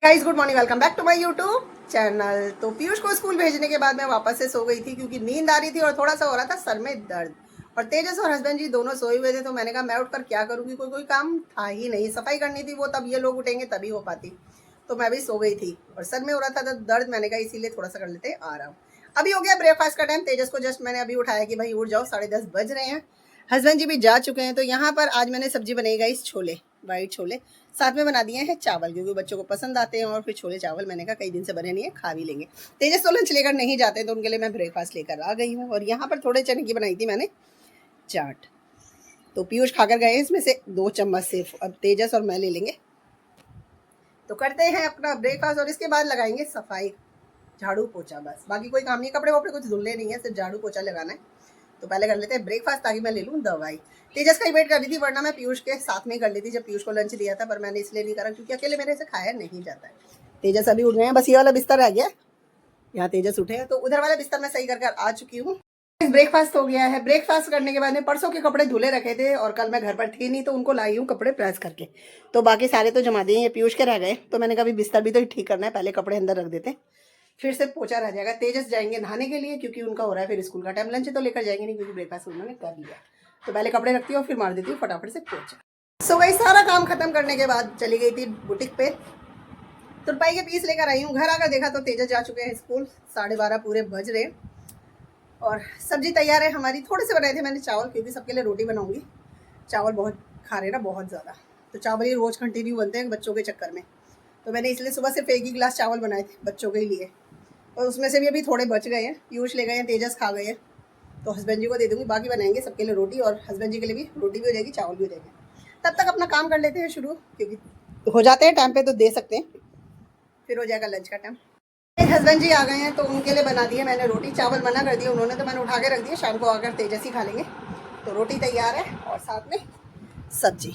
Guys good morning, welcome back to my YouTube channel. तो पीयूष को school भेजने के बाद मैं वापस से सो गई थी क्योंकि नींद आ रही थी और थोड़ा सा हो रहा था सर में दर्द। और तेजस और हस्बैंड जी दोनों सोए हुए थे, तो मैंने कहा मैं उठकर क्या करूँगी, कोई काम था ही नहीं। सफाई करनी थी, वो तब ये लोग उठेंगे तभी हो पाती। तो मैं भी सो गई थी और सर में हो रहा था दर्द। मैंने कहा इसीलिए थोड़ा सा कर लेते आराम। अभी हो गया ब्रेकफास्ट का टाइम। तेजस को जस्ट मैंने अभी उठाया कि भाई उठ जाओ, 10:30 बज रहे हैं। हस्बैंड जी भी जा चुके हैं। तो यहाँ पर आज मैंने सब्जी बनाई गाइस, छोले, वाइट छोले। साथ में बना दिए हैं चावल, क्योंकि बच्चों को पसंद आते हैं। और फिर छोले चावल मैंने कहा कई दिन से बने नहीं है, खा भी लेंगे। तेजस तो लंच लेकर नहीं जाते, तो उनके लिए मैं ब्रेकफास्ट लेकर आ गई हूँ। और यहाँ पर थोड़े चने की बनाई थी मैंने चाट। तो पीयूष खाकर गए इसमें से 2 चम्मच सिर्फ। अब तेजस और मैं ले लेंगे। तो करते हैं अपना ब्रेकफास्ट और इसके बाद लगाएंगे सफाई, झाड़ू पोछा। बस बाकी कोई काम नहीं, कपड़े वपड़े कुछ धुलने नहीं है, सिर्फ झाड़ू पोछा लगाना है। तो पहले कर लेते हैं ब्रेकफास्ट, ताकि मैं ले लूँ दवाई। तेजस का ही वेट कर रही थी, वरना मैं पीयूष के साथ में ही कर लेती जब पीयूष को लंच दिया था। पर मैंने इसलिए नहीं करा क्योंकि अकेले मेरे से खाया नहीं जाता है। तेजस अभी उठ गए हैं, बस ये वाला बिस्तर रह गया। यहाँ तेजस उठे हैं, तो उधर वाला बिस्तर मैं सही कर आ चुकी हूँ। ब्रेकफास्ट हो गया है। ब्रेकफास्ट करने के बाद में परसों के कपड़े धुले रखे थे और कल मैं घर पर थी नहीं, तो उनको लाई हूँ कपड़े प्रेस करके। तो बाकी सारे तो जमा दिए, ये पीयूष के रह गए। तो मैंने कहा बिस्तर भी तो ठीक करना है, पहले कपड़े अंदर रख देते, फिर से पोछा रह जाएगा। तेजस जाएंगे नहाने के लिए क्योंकि उनका हो रहा है फिर स्कूल का टाइम। लंच तो लेकर जाएंगे नहीं क्योंकि ब्रेकफास्ट उन्होंने कर लिया। तो पहले कपड़े रखती हूँ और फिर मार देती हूँ फटाफट से पोछा। सो वही सारा काम खत्म करने के बाद चली गई थी बुटीक पे, तुरपाई के पीस लेकर आई हूँ। घर आकर देखा तो तेजस जा चुके हैं स्कूल, 12:30 पूरे बज रहे। और सब्जी तैयार है हमारी। थोड़े से बनाए थे मैंने चावल, क्योंकि सबके लिए रोटी बनाऊंगी। चावल बहुत खा रहे ना, बहुत ज़्यादा। तो चावल ही रोज़ कंटिन्यू बनते हैं बच्चों के चक्कर में। तो मैंने इसलिए सुबह सिर्फ एक ही गिलास चावल बनाए थे बच्चों के लिए। और उसमें से भी अभी थोड़े बच गए हैं। पीयूष ले गए हैं, तेजस खा गए हैं। तो हस्बैंड जी को दे दूँगी, बाकी बनाएंगे सबके लिए रोटी। और हस्बैंड जी के लिए भी रोटी भी हो जाएगी, चावल भी हो जाएंगे। तब तक अपना काम कर लेते हैं शुरू, क्योंकि हो जाते हैं टाइम पे तो दे सकते हैं, फिर हो जाएगा लंच का टाइम। हस्बैंड जी आ गए हैं, तो उनके लिए बना दिए मैंने रोटी। चावल मना कर दिया उन्होंने, तो मैंने उठा के रख दिया, शाम को आकर तेजस ही खा लेंगे। तो रोटी तैयार है और साथ में सब्जी।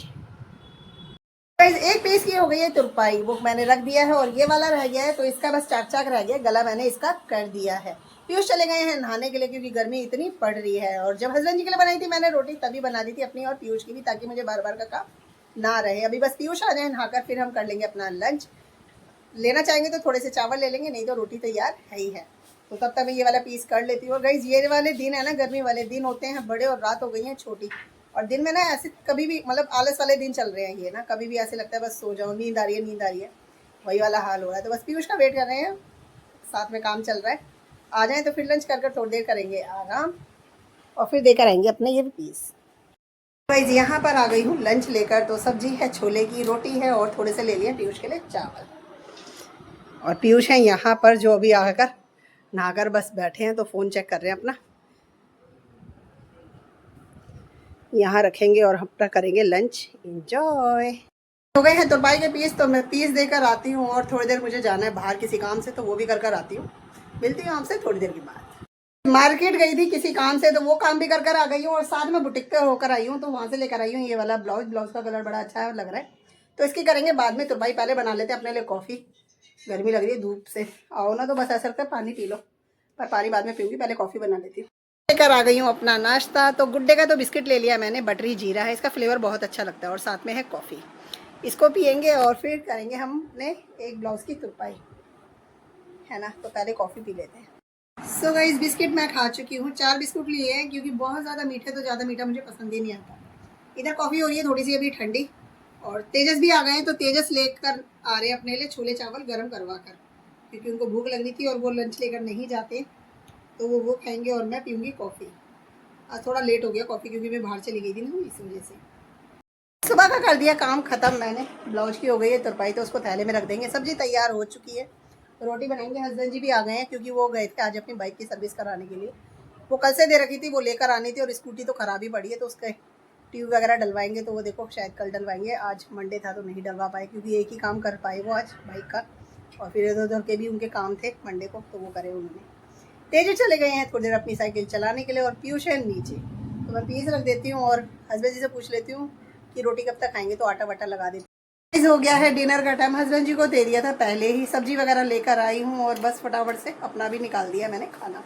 एक पीस की हो गई है तुरपाई, वो मैंने रख दिया है। और ये वाला रह गया है, तो इसका बस चाक चाक रह गया, गला मैंने इसका कर दिया है। पीयूष चले गए हैं नहाने के लिए क्योंकि गर्मी इतनी पड़ रही है। और जब हस्बैंड जी के लिए बनाई थी मैंने रोटी, तभी बना दी थी अपनी और पीयूष की भी, ताकि मुझे बार बार का काम ना रहे। अभी बस पीयूष आ जाए नहाकर, फिर हम कर लेंगे अपना लंच। लेना चाहेंगे तो थोड़े से चावल ले लेंगे, नहीं तो रोटी तैयार है ही है। तो तब तक मैं ये वाला पीस कर लेती हूँ। और गाइस ये वाले दिन है ना, गर्मी वाले दिन होते हैं बड़े, और रात हो गई है छोटी। और दिन में ना ऐसे कभी भी मतलब आलस वाले दिन चल रहे हैं ये ना, कभी भी ऐसे लगता है बस सो जाओ, नींद आ रही है नींद आ रही है, वही वाला हाल हो रहा है। तो बस पीयूष का वेट कर रहे हैं, साथ में काम चल रहा है। आ जाए तो फिर लंच कर कर थोड़ी देर करेंगे आराम, और फिर देकर आएंगे अपने ये पीस। गाइस यहाँ पर आ गई हूँ लंच लेकर। तो सब्जी है छोले की, रोटी है, और थोड़े से ले लिए पीयूष के लिए चावल। और पीयूष हैं यहाँ पर, जो अभी आकर नहाकर बस बैठे हैं, तो फ़ोन चेक कर रहे हैं अपना। यहाँ रखेंगे और हम करेंगे लंच एंजॉय। हो गए हैं तुरपाई के पीस, तो मैं पीस देकर आती हूँ। और थोड़ी देर मुझे जाना है बाहर किसी काम से, तो वो भी कर कर आती हूँ। मिलती हूँ आपसे थोड़ी देर के बाद। मार्केट गई थी किसी काम से, तो वो काम भी कर कर आ गई हूँ। और साथ में बुटीक पे होकर आई हूँ, तो वहाँ से लेकर आई हूँ ये वाला ब्लाउज का कलर बड़ा अच्छा लग रहा है। तो इसकी करेंगे बाद में तुरपाई, पहले बना लेते हैं अपने लिए कॉफ़ी। गर्मी लग रही है, धूप से आओ ना तो बस ऐसा लगता है पानी पी लो, पर पानी बाद में पीऊँगी, पहले कॉफ़ी बना लेती हूँ। लेकर आ गई हूँ अपना नाश्ता। तो गुड्डे का तो बिस्किट ले लिया मैंने, बटरी जीरा है, इसका फ्लेवर बहुत अच्छा लगता है। और साथ में है कॉफ़ी, इसको पियेंगे और फिर करेंगे हमने एक ब्लाउज़ की तुरपाई, है ना। तो पहले कॉफ़ी पी लेते हैं। सो गाइस बिस्किट मैं खा चुकी हूँ, 4 बिस्कुट लिए हैं, क्योंकि बहुत ज़्यादा मीठे, तो ज़्यादा मीठा मुझे पसंद ही नहीं आता। इधर कॉफ़ी हो रही है थोड़ी सी अभी ठंडी। और तेजस भी आ गए हैं, तो तेजस लेकर आ रहे हैं अपने लिए छोले चावल गर्म करवा कर, क्योंकि उनको भूख लग रही थी और वो लंच लेकर नहीं जाते। तो वो खाएंगे और मैं पीऊँगी कॉफ़ी। आज थोड़ा लेट हो गया कॉफ़ी, क्योंकि मैं बाहर चली गई थी ना, इस वजह से। सुबह का कर दिया काम ख़त्म मैंने। ब्लाउज की हो गई है तुरपाई, तो उसको थैले में रख देंगे। सब्जी तैयार हो चुकी है, रोटी बनाएंगे। हस्बैंड जी भी आ गए हैं, क्योंकि वो गए थे आज अपनी बाइक की सर्विस कराने के लिए। वो कल से दे रखी थी, वो लेकर आनी थी। और स्कूटी तो ख़राब ही पड़ी है, तो उसके ट्यूब वगैरह डलवाएंगे। तो वो देखो शायद कल डलवाएंगे, आज मंडे था तो नहीं डलवा पाए, क्योंकि एक ही काम कर पाए वो आज बाइक का। और फिर इधर उधर के भी उनके काम थे मंडे को, तो वो करे उन्होंने। तेजू चले गए हैं थोड़ी देर अपनी साइकिल चलाने के लिए, और पीयूष है नीचे। तो मैं पीस रख देती हूँ और हस्बैंड जी से पूछ लेती हूँ कि रोटी कब तक खाएंगे, तो आटा वाटा लगा देती हूँ। हो गया है डिनर का टाइम, हस्बैंड जी को दे दिया था पहले ही, सब्जी वगैरह लेकर आई हूँ। और बस फटाफट से अपना भी निकाल दिया मैंने खाना।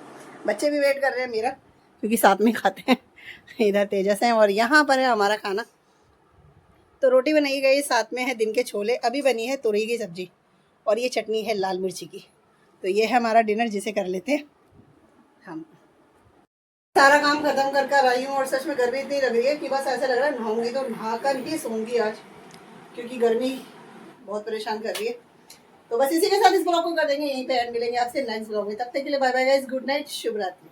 बच्चे भी वेट कर रहे हैं मेरा, क्योंकि साथ में खाते हैं। इधर तेजस हैं और यहाँ पर है हमारा खाना। तो रोटी बनाई गई, साथ में है दिन के छोले, अभी बनी है तुरई की सब्जी। और ये चटनी है लाल मिर्ची की। तो ये है हमारा डिनर, जिसे कर लेते हैं हम। सारा काम खत्म कर कर आई हूँ और सच में गर्मी इतनी लग रही है कि बस ऐसा लग रहा है नहाऊंगी तो नहाकर ही सोऊंगी आज, क्योंकि गर्मी बहुत परेशान कर रही है। तो बस इसी के साथ इस ब्लॉग को कर देंगे यहीं पे एंड। मिलेंगे आपसे नेक्स्ट ब्लॉग में, तब तक के लिए bye bye guys, good night, शुभ रात्रि।